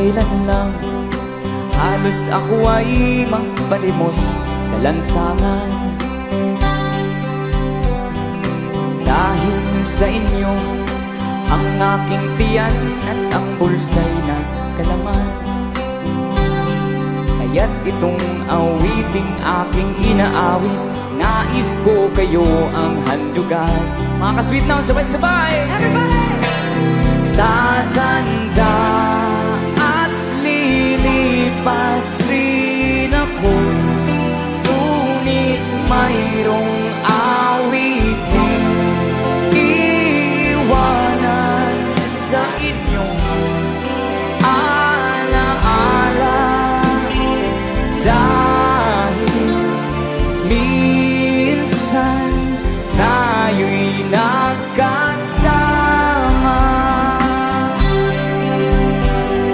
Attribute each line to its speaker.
Speaker 1: kailan lang halos ako ay mapalimos sa lansangan. Dahil sa inyo, ang aking tiyan at ang bulsa'y nagkalaman. Kaya't itong awiting aking inaawit, nais ko kayo ang handyagan. Mga ka-sweet now, sabay-sabay!
Speaker 2: Everybody!
Speaker 1: Tatanda